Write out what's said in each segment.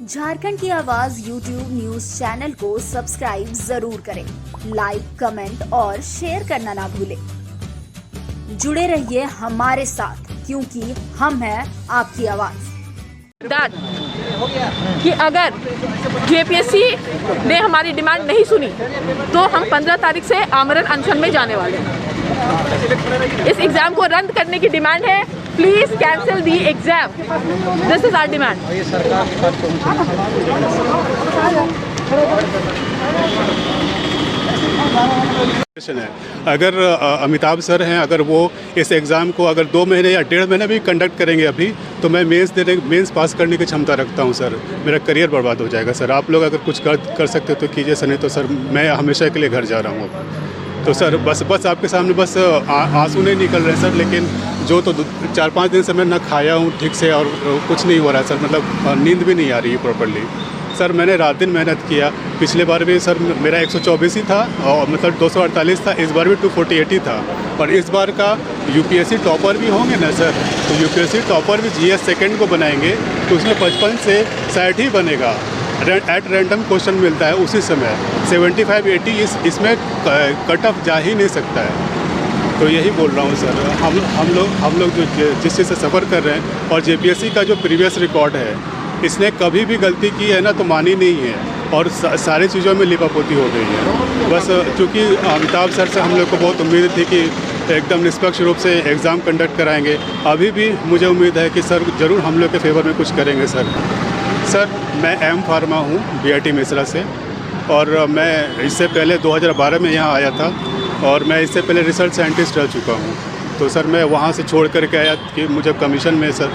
झारखंड की आवाज YouTube news channel को सब्सक्राइब जरूर करें, लाइक, कमेंट और शेयर करना ना भूलें। जुड़े रहिए हमारे साथ, क्योंकि हम हैं आपकी आवाज। कि अगर जेपीएससी ने हमारी डिमांड नहीं सुनी तो हम 15 तारीख से आमरण अनशन में जाने वाले हैं। इस एग्जाम को रद्द करने की डिमांड है। Please cancel the exam, this is our demand. है अगर अमिताभ सर हैं, अगर वो इस एग्ज़ाम को अगर 2 महीने या 1.5 महीने भी कंडक्ट करेंगे अभी, तो मैं मेंस पास करने की क्षमता रखता हूं सर। मेरा करियर बर्बाद हो जाएगा सर। आप लोग अगर कुछ कर सकते हो तो कीजिए सर, नहीं तो सर मैं हमेशा के लिए घर जा रहा हूँ। तो सर बस आपके सामने बस आंसू नहीं निकल रहे सर, लेकिन जो तो 4-5 दिन से मैं ना खाया हूँ ठीक से और कुछ नहीं हो रहा है सर। मतलब नींद भी नहीं आ रही है प्रॉपरली सर। मैंने रात दिन मेहनत किया। पिछले बार भी सर मेरा 124 ही था और मतलब 248 था। इस बार भी 248 ही था। और इस बार का यूपीएससी टॉपर भी होंगे ना सर, तो यूपीएससी टॉपर भी जीएस सेकंड को बनाएंगे तो उसमें 55 से 60 ही बनेगा। एट रैंडम क्वेश्चन मिलता है उसी समय। 75-80 इसमें कट ऑफ जा ही नहीं सकता है। तो यही बोल रहा हूँ सर। हम लोग जो जिस चीज़ से सफ़र कर रहे हैं, और जेपीएससी का जो प्रीवियस रिकॉर्ड है, इसने कभी भी गलती की है ना तो मानी नहीं है, और सारी चीज़ों में लिपापोती हो गई है। बस चूँकि अमिताभ सर से हम लोग को बहुत उम्मीद थी कि एकदम निष्पक्ष रूप से एग्ज़ाम कंडक्ट कराएंगे। अभी भी मुझे उम्मीद है कि सर ज़रूर हम लोग के फेवर में कुछ करेंगे सर। सर मैं एम फार्मा हूँ बीआईटी मिश्रा से, और मैं इससे पहले 2012 में यहाँ आया था, और मैं इससे पहले रिसर्च साइंटिस्ट रह चुका हूँ। तो सर मैं वहाँ से छोड़ कर के आया कि मुझे कमीशन में सर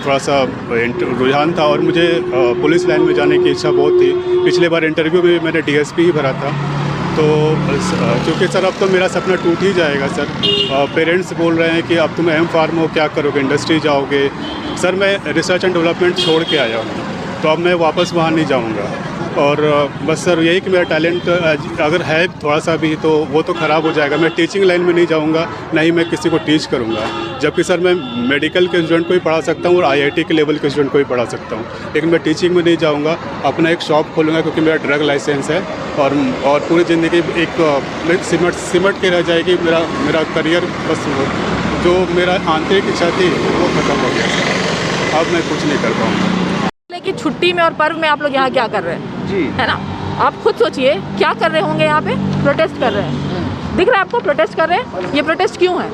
थोड़ा सा रुझान था, और मुझे पुलिस लाइन में जाने की इच्छा बहुत थी। पिछले बार इंटरव्यू में मैंने डीएसपी ही भरा था। तो चूँकि सर अब तो मेरा सपना टूट ही जाएगा सर। पेरेंट्स बोल रहे हैं कि अब तुम एम फार्म हो, क्या करोगे, इंडस्ट्री जाओगे। सर मैं रिसर्च एंड डेवलपमेंट छोड़ के आया हूँ, तो अब मैं वापस वहाँ नहीं जाऊँगा। और बस सर यही कि मेरा टैलेंट अगर है थोड़ा सा भी, तो वो तो ख़राब हो जाएगा। मैं टीचिंग लाइन में नहीं जाऊंगा, ना ही मैं किसी को टीच करूंगा। जबकि सर मैं मेडिकल के स्टूडेंट को ही पढ़ा सकता हूं और आईआईटी के लेवल के स्टूडेंट को ही पढ़ा सकता हूं, लेकिन मैं टीचिंग में नहीं जाऊंगा। अपना एक शॉप खोलूँगा, क्योंकि मेरा ड्रग लाइसेंस है, और पूरी ज़िंदगी एक सिमट के रह जाएगी मेरा करियर। बस जो मेरा आंतरिक इच्छा थी वो ख़त्म हो गया सर। अब मैं कुछ नहीं कर पाऊँगा। कि छुट्टी में और पर्व में आप लोग यहाँ क्या कर रहे हैं जी, है ना? आप खुद सोचिए क्या कर रहे होंगे। यहाँ पे प्रोटेस्ट कर रहे हैं, दिख रहा है आपको? प्रोटेस्ट कर रहे हैं। ये प्रोटेस्ट क्यों है?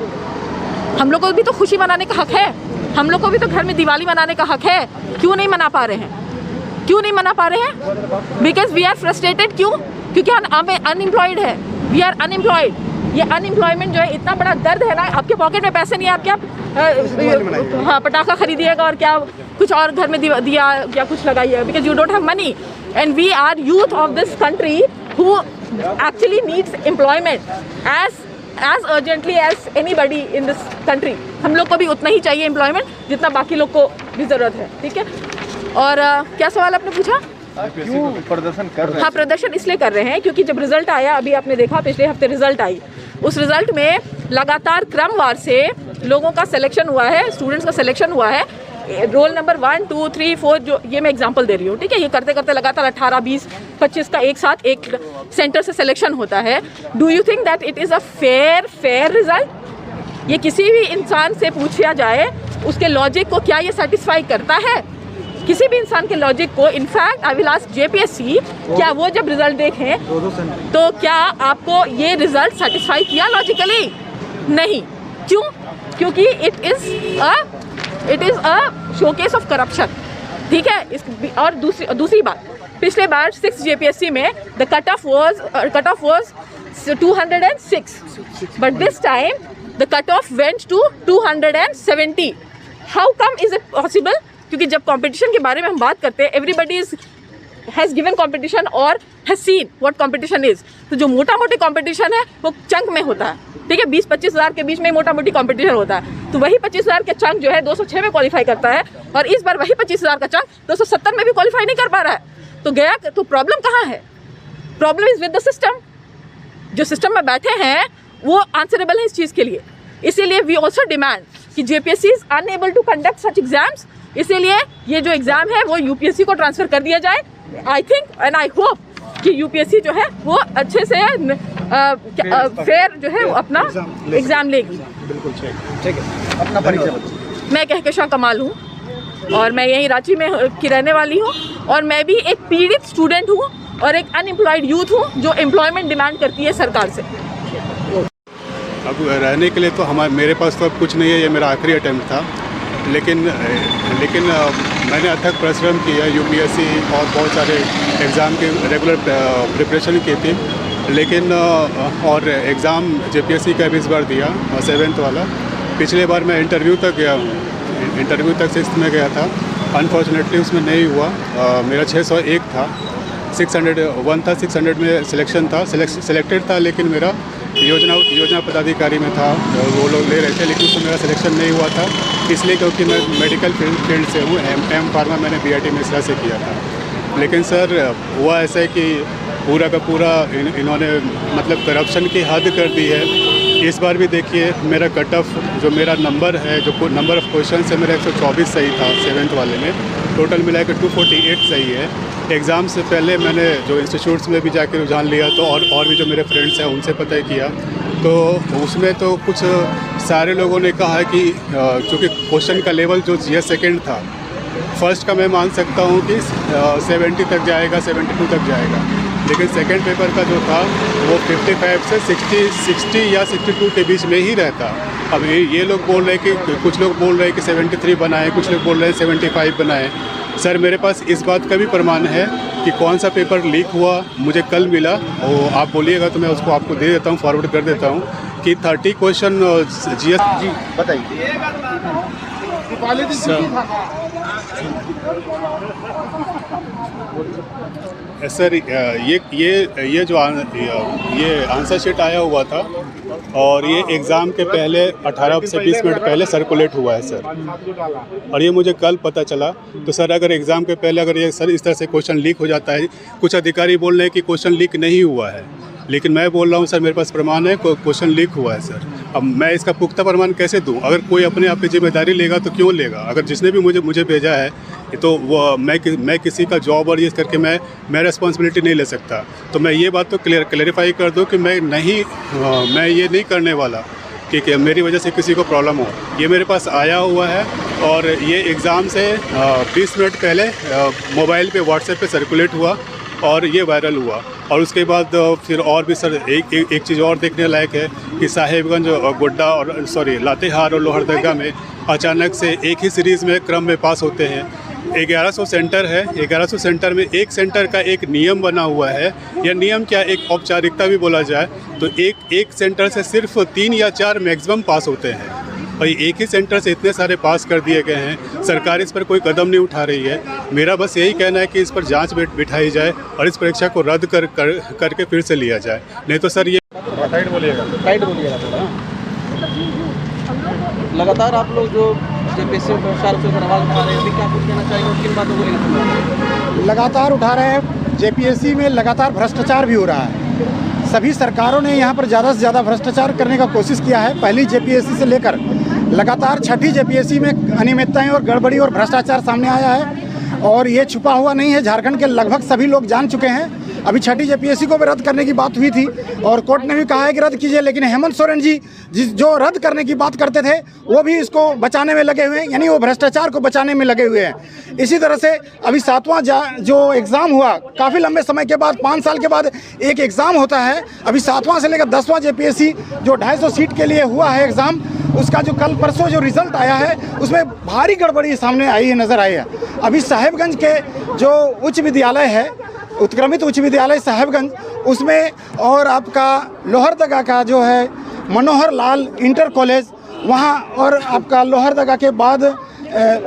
हम लोग को भी तो खुशी मनाने का हक है, हम लोग को भी तो घर में दिवाली मनाने का हक है। क्यों नहीं मना पा रहे हैं? क्यों नहीं मना पा रहे हैं? Because we are frustrated. क्यों? क्योंकि हम अनएम्प्लॉयड है, वी आर अनएम्प्लॉयड। ये अनएम्प्लॉयमेंट जो है इतना बड़ा दर्द है ना। आपके पॉकेट में पैसे नहीं है, आप क्या हाँ पटाखा खरीदिएगा और क्या कुछ और घर में दिया क्या कुछ लगाइएगा, because you don't have money. And we are youth of this country who actually needs employment as urgently as anybody in this country। हम लोग को भी उतना ही चाहिए एम्प्लॉयमेंट जितना बाकी लोग को भी ज़रूरत है। ठीक है। और क्या सवाल आपने पूछा? क्यों प्रदर्शन कर रहे हैं? हाँ, प्रदर्शन इसलिए कर रहे हैं क्योंकि जब रिजल्ट आया, अभी आपने देखा पिछले हफ्ते रिजल्ट आई, उस रिजल्ट में लगातार क्रमवार से लोगों का सिलेक्शन हुआ है, स्टूडेंट्स का सिलेक्शन हुआ है। रोल नंबर 1, 2, 3, 4, जो ये मैं एग्जांपल दे रही हूँ। ठीक है। ये करते करते लगातार 18, 20, 25 का एक साथ एक सेंटर से सिलेक्शन होता है। Do you think that it is a fair result? ये किसी भी इंसान से पूछा जाए, उसके लॉजिक को क्या ये सेटिस्फाई करता है? किसी भी इंसान के लॉजिक को। In fact I will ask JPSC, क्या वो जब रिजल्ट देखें तो क्या आपको ये रिजल्ट सेटिस्फाई किया लॉजिकली? नहीं। क्यों? क्योंकि it is a showcase of corruption. ठीक है। और दूसरी बात, पिछले बार 6 जेपीएससी में the cut off was 206, but this time the cut off went to 270। How come is it possible? क्योंकि जब कंपटीशन के बारे में हम बात करते हैं, एवरीबडी हैज़ गिवन कंपटीशन और has seen what competition is. तो जो मोटा मोटी कंपटीशन है वो चंक में होता है। ठीक है। 20-25 हज़ार के बीच में मोटा मोटी कंपटीशन होता है। तो वही 25 हज़ार का चंक जो है 206 में क्वालिफाई करता है, और इस बार वही 25 हज़ार का चंक 270 में भी क्वालिफाई नहीं कर पा रहा है। तो गया तो प्रॉब्लम कहाँ है? Problem is with the system. जो सिस्टम में बैठे हैं वो आंसरेबल है इस चीज़ के लिए। इसीलिए वी ऑल्सो डिमांड कि JPSC is unable to conduct such exams इसीलिए ये जो एग्ज़ाम है वो यूपीएससी को ट्रांसफ़र कर दिया जाए। I think and I hope कि यूपीएससी जो है वो अच्छे से फेयर जो है वो अपना एग्ज़ाम लेगी। बिल्कुल ठीक है, अपना परिचय बताइए। मैं कहकशां कमाल हूँ और मैं यहीं रांची में की रहने वाली हूँ और मैं भी एक पीड़ित स्टूडेंट हूँ और एक अनएम्प्लॉयड यूथ हूँ जो एम्प्लॉयमेंट डिमांड करती है सरकार से। अब रहने के लिए तो मेरे पास तो अब कुछ नहीं है, ये मेरा आखिरी अटैम्प्ट था, लेकिन मैंने अथक परिश्रम किया, यूपीएससी और बहुत सारे एग्ज़ाम के रेगुलर प्रिपरेशन की थी, लेकिन और एग्ज़ाम जेपीएससी का भी इस बार दिया 7th वाला। पिछले बार मैं इंटरव्यू तक गया हूँ, इंटरव्यू तक 6th में गया था, अनफॉर्चुनेटली उसमें नहीं हुआ। मेरा 601 था, 601 था, 600 में सिलेक्शन था, सिलेक्टेड था, लेकिन मेरा योजना पदाधिकारी में था, वो लोग ले रहे थे, लेकिन उसमें मेरा सिलेक्शन नहीं हुआ था, इसलिए क्योंकि मैं मेडिकल फील्ड से हूँ, एम फार्मा मैंने बीआईटी मिश्रा से किया था। लेकिन सर हुआ ऐसा है कि पूरा का पूरा इन्होंने मतलब करप्शन की हद कर दी है। इस बार भी देखिए मेरा कट ऑफ जो मेरा नंबर है, जो नंबर ऑफ़ क्वेश्चन है मेरा 124 सही था 7th वाले में, टोटल मिला के 248 सही है। एग्ज़ाम से पहले मैंने जो इंस्टीट्यूट्स में भी जाकर रुझान लिया तो और भी जो मेरे फ्रेंड्स हैं उनसे पता किया, तो उसमें तो कुछ सारे लोगों ने कहा है कि चूँकि क्वेश्चन का लेवल जो ये सेकंड था, फर्स्ट का मैं मान सकता हूँ कि 70 तक जाएगा, 72 तक जाएगा, लेकिन सेकंड पेपर का जो था वो 55 से 60 या 62 के बीच में ही रहता। अब ये लोग बोल रहे हैं कि कुछ लोग बोल रहे हैं कि 73 बनाएं, कुछ लोग बोल रहे हैं 75 बनाएं। सर मेरे पास इस बात का भी प्रमाण है कि कौन सा पेपर लीक हुआ मुझे कल मिला, और आप बोलिएगा तो मैं उसको आपको दे देता हूँ, फॉरवर्ड कर देता हूँ कि 30 क्वेश्चन जीएस। जी बताइए सर। ये जो ये आंसर शीट आया हुआ था और ये एग्ज़ाम के पहले 18 से 20 मिनट पहले सर्कुलेट हुआ है सर, और ये मुझे कल पता चला। तो सर अगर एग्ज़ाम के पहले अगर ये सर इस तरह से क्वेश्चन लीक हो जाता है, कुछ अधिकारी बोल रहे हैं कि क्वेश्चन लीक नहीं हुआ है, लेकिन मैं बोल रहा हूँ सर मेरे पास प्रमाण है, क्वेश्चन लीक हुआ है सर। अब मैं इसका पुख्ता प्रमाण कैसे दूँ? अगर कोई अपने आप की जिम्मेदारी लेगा तो क्यों लेगा? अगर जिसने भी मुझे भेजा है तो वो मैं किसी का जॉब और ये करके मैं रिस्पॉन्सिबिलिटी नहीं ले सकता। तो मैं ये बात तो क्लेरिफाई कर दूँ कि मैं ये नहीं करने वाला कि मेरी वजह से किसी को प्रॉब्लम हो। ये मेरे पास आया हुआ है और ये एग्ज़ाम से 20 मिनट पहले मोबाइल पे व्हाट्सएप पे सर्कुलेट हुआ और ये वायरल हुआ। और उसके बाद फिर और भी सर एक चीज़ और देखने लायक है कि साहेबगंज गोड्डा और लातेहार और लोहरदगा में अचानक से एक ही सीरीज़ में क्रम में पास होते हैं। 1100 सेंटर है, 1100 सेंटर में एक सेंटर का एक नियम बना हुआ है, या नियम क्या एक औपचारिकता भी बोला जाए तो एक सेंटर से सिर्फ 3 या 4 मैक्सिमम पास होते हैं, और एक ही सेंटर से इतने सारे पास कर दिए गए हैं। सरकार इस पर कोई कदम नहीं उठा रही है। मेरा बस यही कहना है कि इस पर जांच बिठाई जाए और इस परीक्षा को रद्द करके फिर से लिया जाए, नहीं तो सर ये टाइट बोलिएगा लगातार आप लोग जो जेपीएससी भ्रष्टाचार से सवाल उठा रहे हैं, क्या कुछ कहना चाहेंगे, किन बातों को लेकर लगातार उठा रहे हैं? जेपीएससी में लगातार भ्रष्टाचार भी हो रहा है। सभी सरकारों ने यहाँ पर ज़्यादा से ज़्यादा भ्रष्टाचार करने का कोशिश किया है। पहली जेपीएससी से लेकर लगातार छठी जेपीएससी में अनियमितताएं और गड़बड़ी और भ्रष्टाचार सामने आया है, और ये छुपा हुआ नहीं है। झारखंड के लगभग सभी लोग जान चुके हैं। अभी छठी जेपीएससी को भी रद्द करने की बात हुई थी और कोर्ट ने भी कहा है कि रद्द कीजिए, लेकिन हेमंत सोरेन जी जो रद्द करने की बात करते थे वो भी इसको बचाने में लगे हुए हैं, यानी वो भ्रष्टाचार को बचाने में लगे हुए हैं। इसी तरह से अभी 7वां जो एग्ज़ाम हुआ, काफ़ी लंबे समय के बाद 5 साल के बाद एक एग्ज़ाम होता है। अभी 7वां से लेकर 10वां जेपीएससी जो 250 सीट के लिए हुआ है एग्ज़ाम, उसका जो कल परसों जो रिज़ल्ट आया है उसमें भारी गड़बड़ी सामने आई है, नज़र आई है। अभी साहेबगंज के जो उच्च विद्यालय है, उत्क्रमित उच्च विद्यालय साहेबगंज, उसमें और आपका लोहरदगा का जो है मनोहर लाल इंटर कॉलेज वहाँ, और आपका लोहरदगा के बाद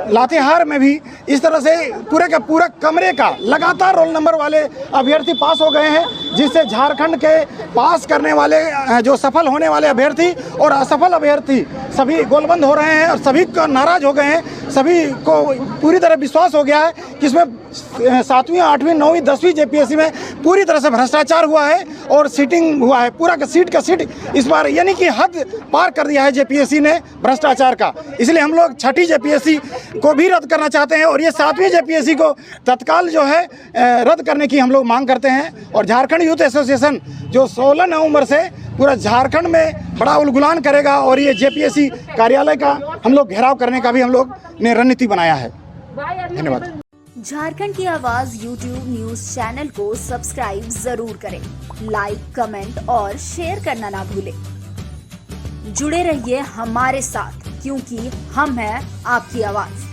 लातेहार में भी इस तरह से पूरे का पूरा कमरे का लगातार रोल नंबर वाले अभ्यर्थी पास हो गए हैं, जिससे झारखंड के पास करने वाले जो सफल होने वाले अभ्यर्थी और असफल अभ्यर्थी सभी गोलबंद हो रहे हैं और सभी को नाराज़ हो गए हैं। सभी को पूरी तरह विश्वास हो गया है कि इसमें 7वीं 8वीं 9वीं 10वीं जेपीएससी में पूरी तरह से भ्रष्टाचार हुआ है और सीटिंग हुआ है। पूरा का सीट इस बार यानी कि हद पार कर दिया है जेपीएससी ने भ्रष्टाचार का। इसलिए हम लोग छठी जेपीएससी जेपीएससी को भी रद्द करना चाहते हैं और ये 7वीं जेपीएससी को तत्काल जो है रद्द करने की हम लोग मांग करते हैं। और झारखंड यूथ एसोसिएशन जो 16 नवंबर से पूरा झारखंड में बड़ा उलगुलान करेगा और ये जेपीएससी कार्यालय का हम लोग घेराव करने का भी हम लोग ने रणनीति बनाया है। धन्यवाद। झारखंड की आवाज YouTube न्यूज चैनल को सब्सक्राइब जरूर करें, लाइक, कमेंट और शेयर करना ना भूलें। जुड़े रहिए हमारे साथ क्योंकि हम हैं आपकी आवाज।